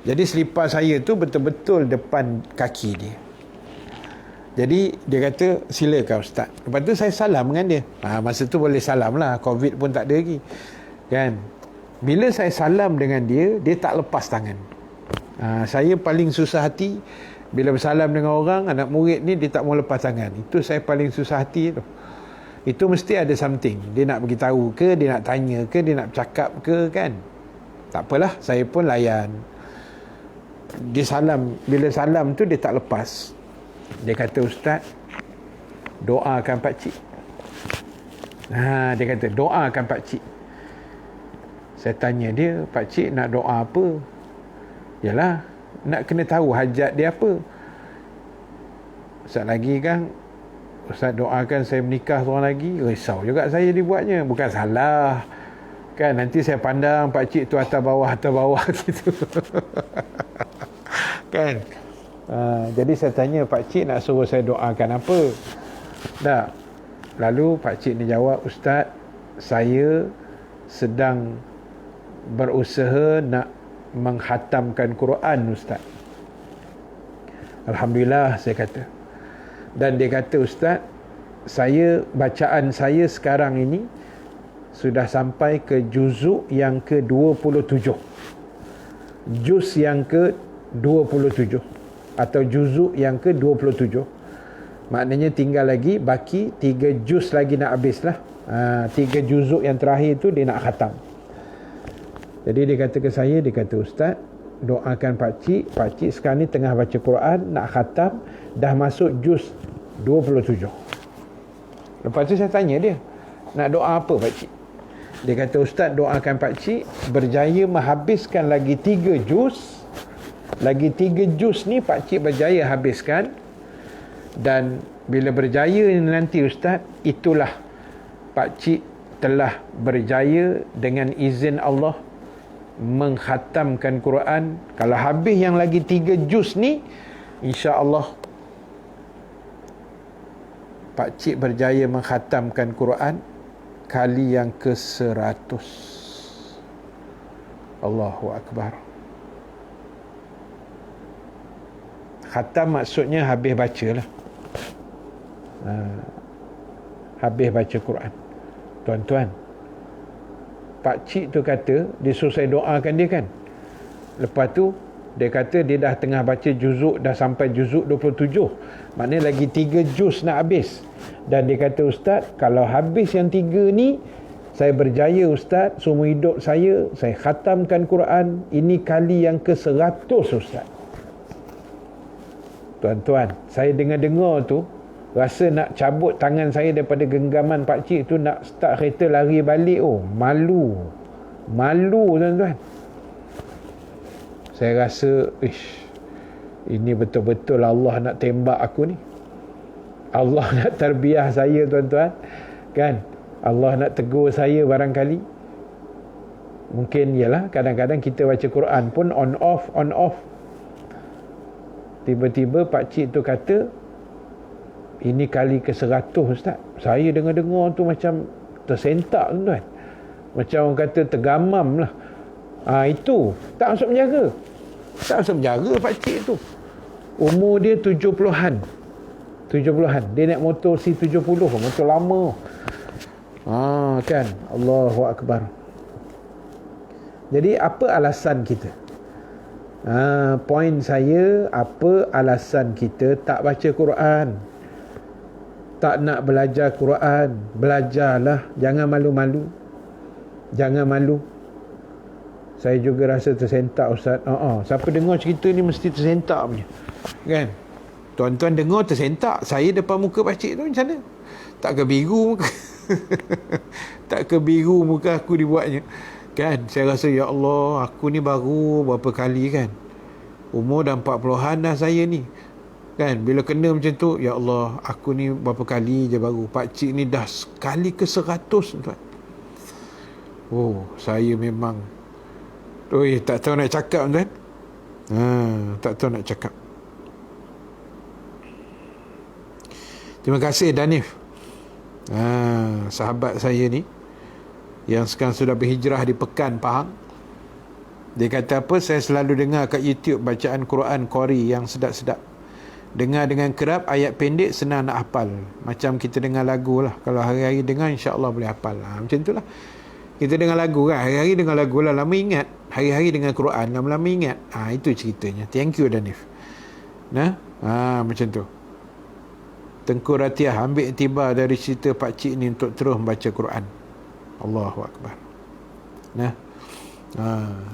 Speaker 1: Jadi selipar saya tu betul-betul depan kaki dia. Jadi dia kata, silakan Ustaz. Lepas tu saya salam dengan dia. Masa tu boleh salam lah, COVID pun tak ada lagi kan. Bila saya salam dengan dia, dia tak lepas tangan. Saya paling susah hati bila bersalam dengan orang, anak murid ni dia tak mau lepas tangan. Itu saya paling susah hati tu. Itu mesti ada something. Dia nak beritahu ke, dia nak tanya ke, dia nak bercakap ke kan. Tak apalah, saya pun layan. Dia salam, bila salam tu dia tak lepas. Dia kata, Ustaz, doakan pakcik. Dia kata, doakan pakcik. Saya tanya dia, pakcik nak doa apa? Yalah, nak kena tahu hajat dia apa. Ustaz lagi kan, Ustaz doakan saya menikah seorang lagi. Risau juga saya dibuatnya. Bukan salah kan, nanti saya pandang pakcik tu atas bawah gitu kan. Jadi saya tanya, pakcik nak suruh saya doakan apa? Tak. Lalu pakcik ni jawab, Ustaz, saya sedang berusaha nak menghatamkan Quran, Ustaz. Alhamdulillah, saya kata. Dan dia kata, Ustaz, bacaan saya sekarang ini sudah sampai ke juzuk yang ke-27. Juz yang ke-27 atau juzuk yang ke-27. Maknanya tinggal lagi, baki 3 juz lagi nak habis lah. 3 juzuk yang terakhir tu dia nak khatam. Jadi dia kata ke saya, dia kata, Ustaz, doakan pakcik sekarang ni tengah baca Quran, nak khatam, dah masuk juz 27. Lepas tu saya tanya dia, nak doa apa pakcik? Dia kata, Ustaz, doakan pakcik berjaya menghabiskan lagi 3 juz. Lagi 3 juz ni pakcik berjaya habiskan. Dan bila berjaya nanti, Ustaz, itulah pakcik telah berjaya dengan izin Allah mengkhatamkan Quran. Kalau habis yang lagi 3 juz ni, insya-Allah Pak Cik berjaya mengkhatamkan Quran kali yang ke-100. Allahu Akbar. Khatam maksudnya habis baca lah. Habis baca Quran. Tuan-tuan, Pak Cik tu kata, dia suruh saya doakan dia kan. Lepas tu, dia kata dia dah tengah baca juzuk, dah sampai juzuk 27. Maknanya lagi 3 juz nak habis. Dan dia kata, Ustaz, kalau habis yang 3 ni, saya berjaya Ustaz, seumur hidup saya khatamkan Quran, ini kali yang ke-100 Ustaz. Tuan-tuan, saya dengar-dengar tu, rasa nak cabut tangan saya daripada genggaman Pak Cik tu, nak start kereta lari balik. Malu tuan-tuan. Saya rasa ini betul-betul Allah nak tembak aku ni. Allah nak tarbiyah saya tuan-tuan, kan? Allah nak tegur saya barangkali. Mungkin ialah kadang-kadang kita baca Quran pun on off. Tiba-tiba Pak Cik tu kata, ini kali ke-100 Ustaz. Saya dengar-dengar tu macam tersentak tuan-tuan. Macam orang kata tergamam lah. Itu tak masuk penjara. Tak masuk penjara Pak Cik tu. Umur dia 70-an. Dia naik motor C70, motor lama. Kan? Allahu Akbar. Jadi apa alasan kita? Poin saya, apa alasan kita tak baca Quran? Tak nak belajar Quran? Belajarlah. Jangan malu-malu. Saya juga rasa tersentak Ustaz. Siapa dengar cerita ni mesti tersentak punya, kan? Tuan-tuan dengar tersentak. Saya depan muka Pak Cik tu macam mana? Tak ke biru muka tak ke biru muka aku dibuatnya, kan? Saya rasa, ya Allah, aku ni baru berapa kali, kan? Umur dah 40-an dah saya ni, kan? Bila kena macam tu, ya Allah, aku ni berapa kali je baru. Pak Cik ni dah kali ke-100 tuan. Saya memang tak tahu nak cakap tuan. Tak tahu nak cakap. Terima kasih Danif, sahabat saya ni yang sekarang sudah berhijrah di Pekan, Pahang. Dia kata apa? Saya selalu dengar kat YouTube bacaan Quran Qori yang sedap-sedap. Dengar dengan kerap, ayat pendek senang nak hafal. Macam kita dengar lagu lah. Kalau hari-hari dengar, insya-Allah boleh hafal. Macam itulah. Kita dengar lagu kan, hari-hari dengar lagu lah, lama ingat. Hari-hari dengar Quran, lama-lama ingat. Itu ceritanya. Thank you Danif. Macam tu. Tengku Ratiah ambil iktibar dari cerita Pak Cik ni untuk terus membaca Quran. Allahu Akbar.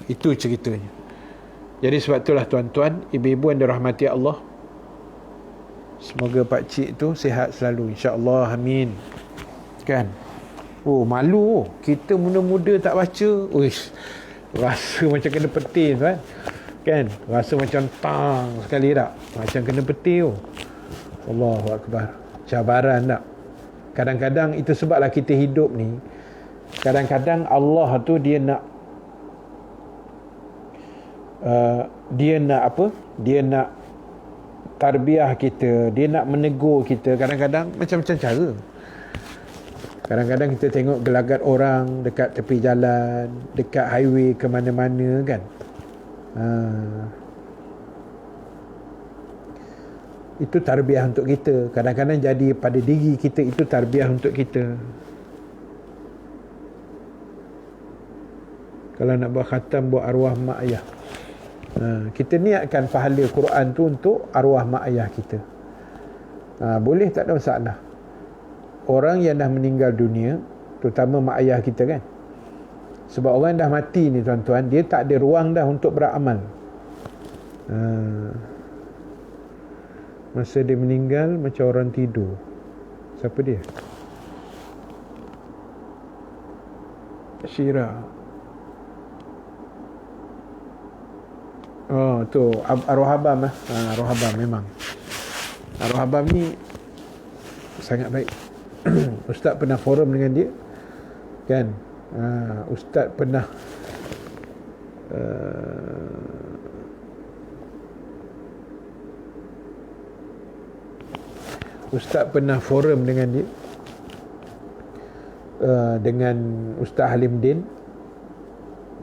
Speaker 1: Itu ceritanya. Jadi sebab itulah tuan-tuan, ibu-ibu yang dirahmati Allah, semoga Pak Cik tu sihat selalu, insya-Allah, amin. Kan? Malu. Kita muda-muda tak baca. Rasa macam kena petir tuan. Kan? Rasa macam tang sekali tak? Macam kena petir. Allahu Akbar. Cabaran tak? Kadang-kadang itu sebablah kita hidup ni, kadang-kadang Allah tu dia nak Dia nak tarbiyah kita, dia nak menegur kita kadang-kadang macam-macam cara. Kadang-kadang kita tengok gelagat orang dekat tepi jalan, dekat highway ke mana-mana, kan? Itu tarbiyah untuk kita. Kadang-kadang jadi pada diri kita, itu tarbiyah untuk kita. Kalau nak buat khatam, buat arwah mak ayah, kita niatkan pahala Quran tu untuk arwah mak ayah kita. Boleh, tak ada masalah. Orang yang dah meninggal dunia, terutama mak ayah kita, kan? Sebab orang dah mati ni tuan-tuan, dia tak ada ruang dah untuk beramal. Masa dia meninggal macam orang tidur. Siapa dia? Syira. Tu Arwah Habam. Arwah Habam memang. Arwah Habam ni sangat baik. Ustaz pernah forum dengan dia, kan? Ustaz pernah Ustaz pernah forum dengan dia, dengan Ustaz Halim Din,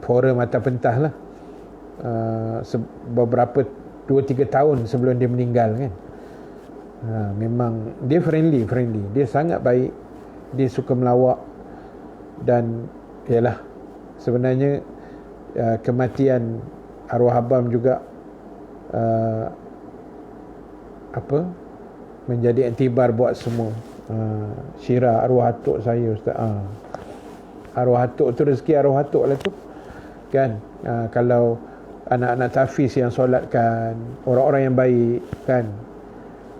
Speaker 1: forum atas pentah lah, beberapa 2-3 tahun sebelum dia meninggal kan. Memang dia friendly, dia sangat baik, dia suka melawak. Dan ialah sebenarnya kematian arwah abam juga menjadi iktibar buat semua. Syirah arwah atuk saya, Ustaz. Arwah atuk tu, rezeki arwah atuk lah tu kan. Kalau anak-anak tahfiz yang solatkan, orang-orang yang baik kan,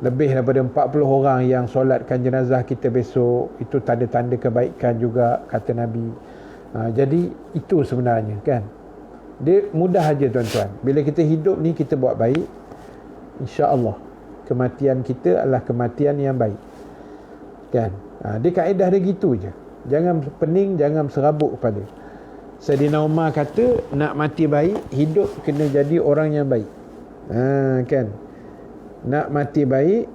Speaker 1: lebih daripada 40 orang yang solatkan jenazah kita besok, itu tanda-tanda kebaikan juga kata Nabi. Jadi itu sebenarnya kan, dia mudah aja tuan-tuan. Bila kita hidup ni kita buat baik, insya-Allah kematian kita adalah kematian yang baik kan. Dia kaedah dia gitu je. Jangan pening, jangan serabut kepala. Sayyidina Umar kata, nak mati baik, hidup kena jadi orang yang baik. Kan, nak mati baik,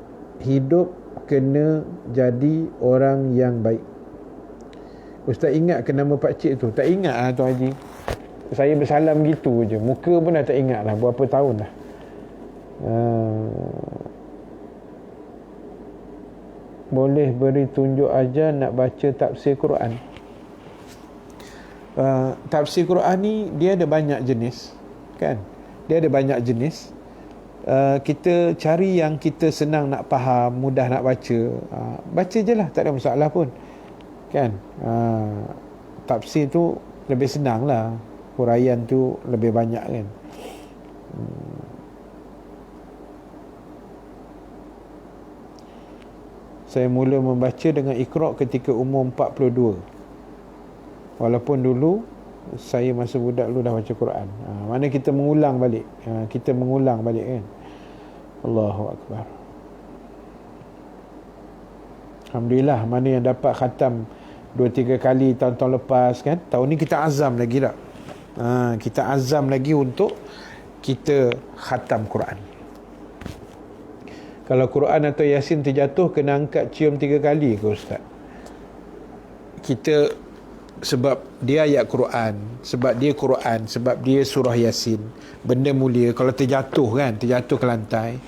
Speaker 1: hidup kena jadi orang yang baik. Ustaz ingat ke nama pakcik tu? Tak ingat lah Tuan Haji. Saya bersalam gitu je, muka pun dah tak ingat lah, berapa tahun dah. Boleh beri tunjuk aja nak baca tafsir Quran. Tafsir Quran ni dia ada banyak jenis kan, dia ada banyak jenis. Kita cari yang kita senang nak faham, mudah nak baca, baca je lah, tak ada masalah pun kan. Tafsir tu lebih senang lah, huraian tu lebih banyak kan. Saya mula membaca dengan Iqra' ketika umur 42. Walaupun dulu saya masa budak dulu dah baca Quran. Mana kita mengulang balik. Kita mengulang balik kan. Allahu Akbar. Alhamdulillah, mana yang dapat khatam 2-3 kali tahun-tahun lepas kan. Tahun ni kita azam lagi tak? Kita azam lagi untuk kita khatam Quran. Kalau Quran atau Yasin terjatuh, kena angkat cium 3 kali ke Ustaz? Kita, sebab dia ayat Quran, sebab dia Quran, sebab dia surah Yasin, benda mulia. Kalau terjatuh kan, terjatuh ke lantai,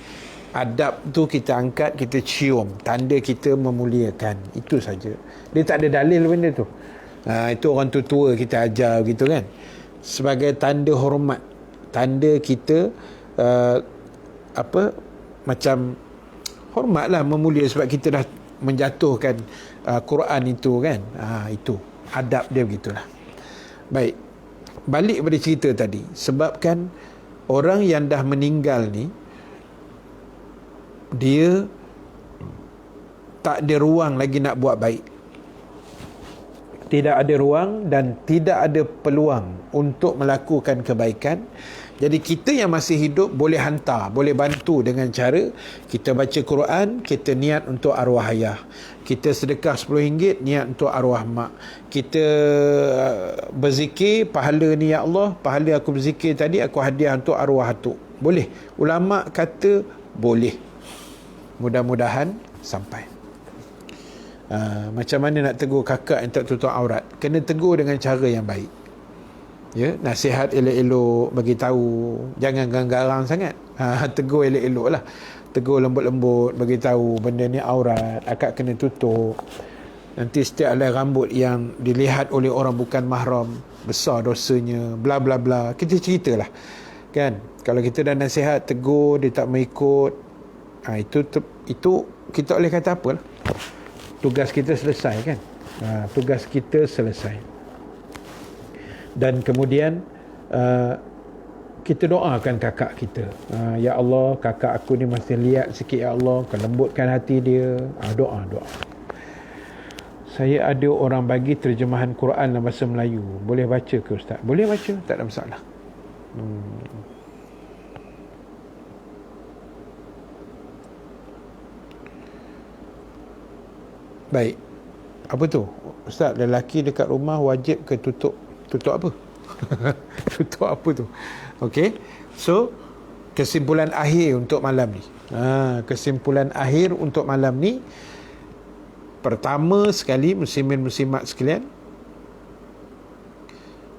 Speaker 1: adab tu kita angkat, kita cium, tanda kita memuliakan. Itu saja. Dia tak ada dalil benda tu. Itu orang tua-tua kita ajar gitu kan, sebagai tanda hormat, tanda kita macam hormatlah, memulia, sebab kita dah menjatuhkan Quran itu kan. Itu adab dia begitulah. Baik, balik pada cerita tadi. Sebabkan orang yang dah meninggal ni, dia tak ada ruang lagi nak buat baik. Tidak ada ruang dan tidak ada peluang untuk melakukan kebaikan. Jadi kita yang masih hidup boleh hantar, boleh bantu dengan cara kita baca Quran, kita niat untuk arwah ayah. Kita sedekah RM10, niat untuk arwah mak. Kita berzikir, pahala ni ya Allah, pahala aku berzikir tadi aku hadiah untuk arwah atuk. Boleh. Ulama kata boleh. Mudah-mudahan sampai. Macam mana nak tegur kakak yang tak tutup aurat? Kena tegur dengan cara yang baik. Ya, nasihat elok-elok, bagi tahu, jangan garang sangat. Tegur elok-elok lah, tegur lembut-lembut, bagi tahu benda ni aurat, akak kena tutup. Nanti setiap helai rambut yang dilihat oleh orang bukan mahram, besar dosanya, bla bla bla. Kita ceritalah kan. Kalau kita dah nasihat, tegur, dia tak mengikut, itu kita boleh kata apa lah, tugas kita selesai kan. Tugas kita selesai. Dan kemudian kita doakan kakak kita. Ya Allah, kakak aku ni masih lihat sikit, ya Allah, kau lembutkan hati dia. Doa. Saya ada orang bagi terjemahan Quran dalam bahasa Melayu. Boleh baca ke Ustaz? Boleh baca, tak ada masalah. Baik. Apa tu? Ustaz, lelaki dekat rumah wajib ke tutup apa? Tutup apa tu? Okey. So kesimpulan akhir untuk malam ni. Kesimpulan akhir untuk malam ni, pertama sekali, muslimin muslimat sekalian,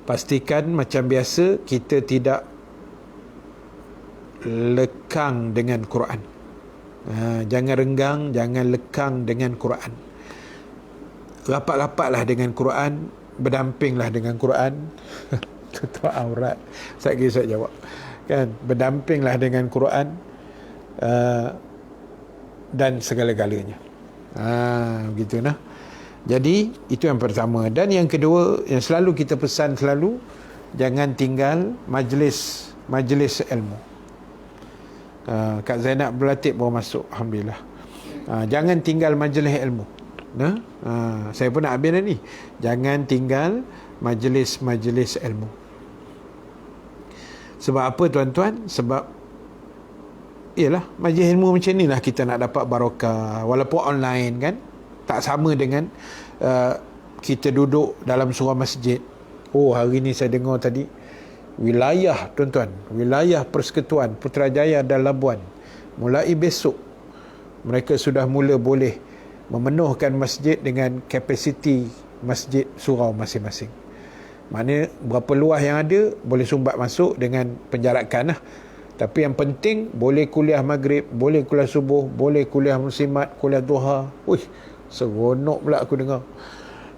Speaker 1: pastikan macam biasa kita tidak lekang dengan Quran. Jangan renggang, jangan lekang dengan Quran. Rapat-rapatlah dengan Quran, berdampinglah dengan Quran. Tutup aurat. Saya jawab. Kan, berdampinglah dengan Quran dan segala-galanya. Begitu nah. Jadi itu yang pertama. Dan yang kedua, yang selalu kita pesan selalu, jangan tinggal majlis ilmu. Kak Zainab berlatih baru masuk, alhamdulillah. Jangan tinggal majlis ilmu. Saya pun nak habis dah ni. Jangan tinggal majlis ilmu. Sebab apa tuan-tuan? Sebab ialah majlis ilmu macam ni lah kita nak dapat barakah, walaupun online kan. Tak sama dengan kita duduk dalam sebuah masjid. Hari ni saya dengar tadi, wilayah tuan-tuan, wilayah Persekutuan Putrajaya dan Labuan, mulai besok mereka sudah mula boleh memenuhkan masjid dengan kapasiti masjid surau masing-masing. Maknanya berapa luas yang ada boleh sumbat masuk dengan penjarakan lah. Tapi yang penting boleh kuliah maghrib, boleh kuliah subuh, boleh kuliah muslimat, kuliah duha. Seronok pula aku dengar.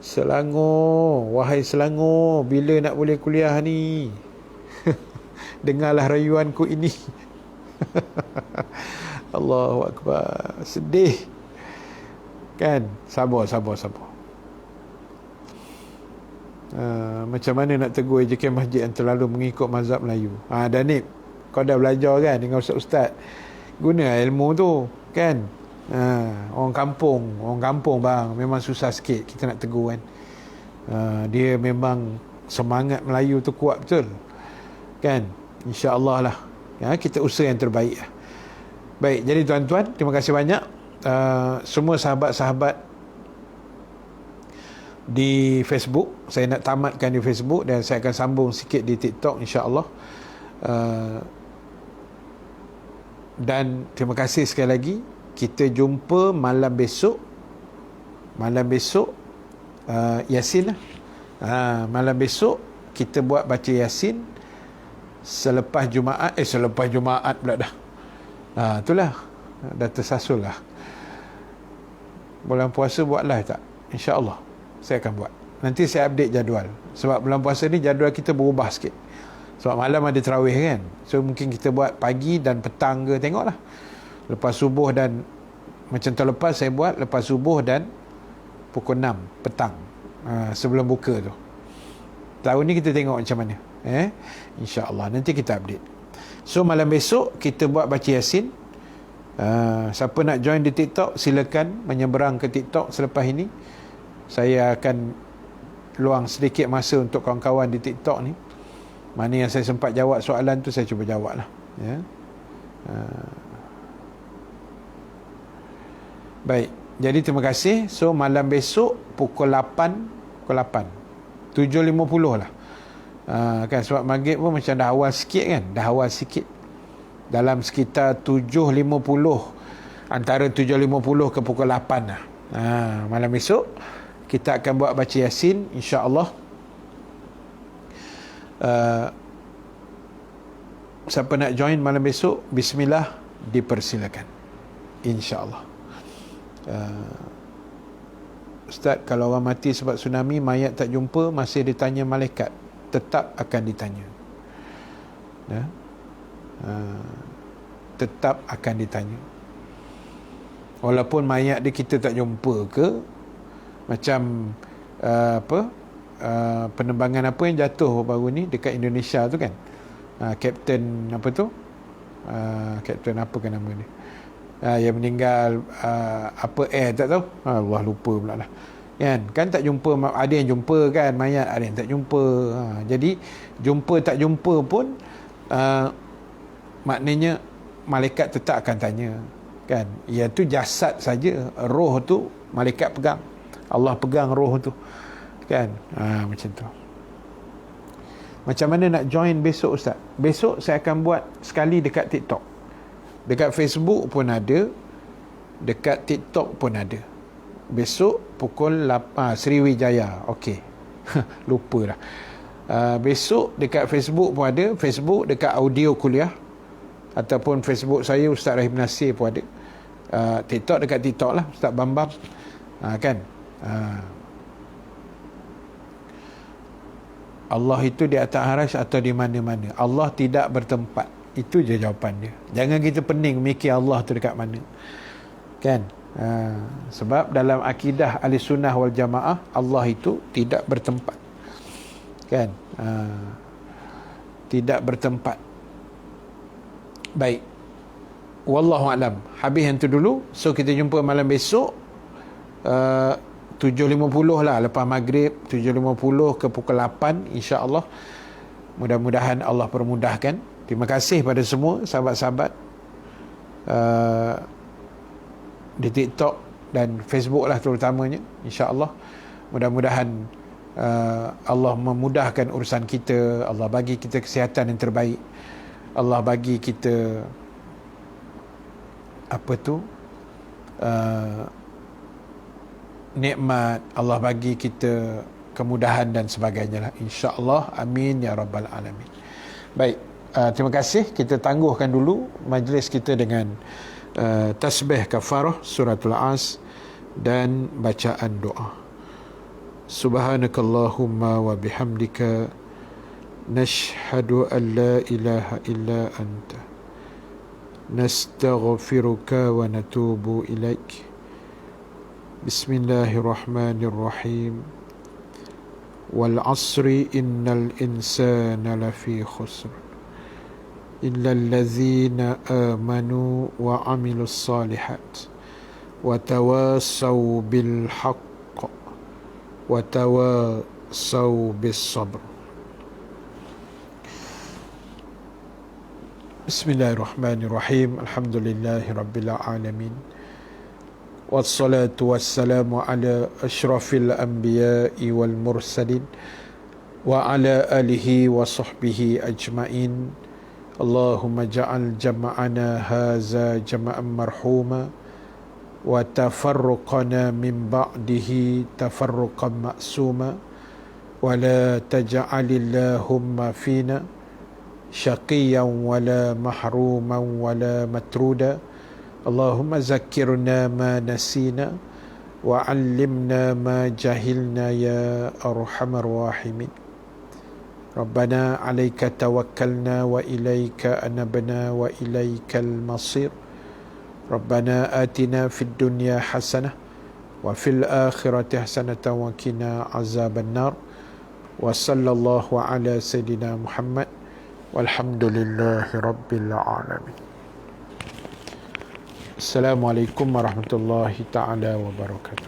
Speaker 1: Selangor, wahai Selangor, bila nak boleh kuliah ni? Dengarlah rayuanku ini. Allahu Akbar. Sedih. Kan? Sabar. Macam mana nak tegur ejekan masjid yang terlalu mengikut mazhab Melayu? Danib, kau dah belajar kan dengan ustaz-ustaz? Guna ilmu tu, kan? Orang kampung bang, memang susah sikit kita nak tegur kan. Dia memang semangat Melayu tu kuat betul, kan? InsyaAllah lah, kita usaha yang terbaik lah. Baik, jadi tuan-tuan, terima kasih banyak semua sahabat-sahabat di Facebook. Saya nak tamatkan di Facebook dan saya akan sambung sikit di TikTok, insyaAllah. Dan terima kasih sekali lagi. Kita jumpa malam besok. Yasin lah. Malam besok kita buat baca Yasin selepas Jumaat pula dah. Itulah, dah tersasul lah. Bulan puasa buatlah tak? InsyaAllah saya akan buat. Nanti saya update jadual. Sebab bulan puasa ni jadual kita berubah sikit. Sebab malam ada tarawih kan. So mungkin kita buat pagi dan petang ke, tengoklah. Lepas subuh dan macam terlepas saya buat lepas subuh dan pukul 6 petang, sebelum buka tu. Tahun ni kita tengok macam mana. InsyaAllah nanti kita update. So malam besok kita buat baca Yasin. Siapa nak join di TikTok, silakan menyeberang ke TikTok selepas ini. Saya akan luang sedikit masa untuk kawan-kawan di TikTok ni. Mana yang saya sempat jawab soalan tu, saya cuba jawab lah. Baik, jadi terima kasih. So malam besok pukul 8 7.50 lah. Kan sebab maghrib pun macam dah awal sikit kan. Dalam sekitar 7.50, antara 7.50 ke pukul 8 lah. Malam besok kita akan buat baca Yasin, insya-Allah. Siapa nak join malam besok, bismillah, dipersilakan, insya-Allah. Ustaz, kalau orang mati sebab tsunami, mayat tak jumpa, masih ditanya malaikat, tetap akan ditanya. Tetap akan ditanya. Walaupun mayat dia kita tak jumpa ke, macam penerbangan apa yang jatuh baru ni dekat Indonesia tu kan, Kapten apa tu, Kapten apa kan nama dia, yang meninggal, apa air tak tahu, Allah lupa pula lah kan tak jumpa. Ada yang jumpa kan mayat, ada yang tak jumpa. Jadi jumpa tak jumpa pun maknanya malaikat tetap akan tanya kan. Iaitu jasad saja, roh tu malaikat pegang, Allah pegang roh tu kan. Macam tu. Macam mana nak join besok Ustaz? Besok saya akan buat sekali dekat TikTok. Dekat Facebook pun ada, dekat TikTok pun ada. Besok pukul 8 Sriwijaya. Okey. Lupa dah. Besok dekat Facebook pun ada, Facebook dekat audio kuliah ataupun Facebook saya Ustaz Rahim Nasir pun ada. TikTok dekat TikTok lah Ustaz Bambam. Kan? Allah itu di atas arasy atau di mana-mana? Allah tidak bertempat. Itu je jawapan dia. Jangan kita pening mikir Allah tu dekat mana. Kan? Sebab dalam akidah Ahlussunnah wal Jamaah, Allah itu tidak bertempat. Kan? Tidak bertempat. Baik. Wallahu alam. Habis yang tu dulu. So kita jumpa malam besok 7.50 lah lepas maghrib, 7.50 ke pukul 8 insya-Allah. Mudah-mudahan Allah permudahkan. Terima kasih pada semua sahabat-sahabat di TikTok dan Facebook lah terutamanya, insya-Allah. Mudah-mudahan Allah memudahkan urusan kita, Allah bagi kita kesihatan yang terbaik, Allah bagi kita nikmat, Allah bagi kita kemudahan dan sebagainya lah, insya-Allah. Amin ya rabbal alamin. Baik, terima kasih. Kita tangguhkan dulu majlis kita dengan tasbih kafarah suratul As dan bacaan doa. Subhanakallahumma wa bihamdika nashhadu an la ilaha illa anta nastaghfiruka wa natubu ilaik. Bismillahirrahmanirrahim. Wal 'asri innal insana lafi khusr illa allazina amanu wa 'amilus salihat wa tawassaw bil haqq wa tawassaw bis sabr. Bismillahirrahmanirrahim. Alhamdulillahirabbil alamin. Wassalatu wassalamu ala asyrafil anbiya'i wal mursalin wa ala alihi wa sahbihi ajma'in. Allahumma ja'al jama'ana haza jama'an marhuma wa tafarruqana min ba'dihi tafarruqan ma'suma wa la taj'alillahumma fina syaqiyan wa la mahruman wa la matruda. Allahumma zakkirna ma nasina wa 'allimna ma jahilna ya arhamar rahimin. Rabbana 'alaika tawakkalna wa ilaika anabna wa ilaikal masir. Rabbana atina fid dunya hasanah wa fil akhirati hasanatan wa qina azaban nar. Wa sallallahu ala sayidina Muhammad walhamdulillahi rabbil alamin. Assalamualaikum warahmatullahi taala wabarakatuh.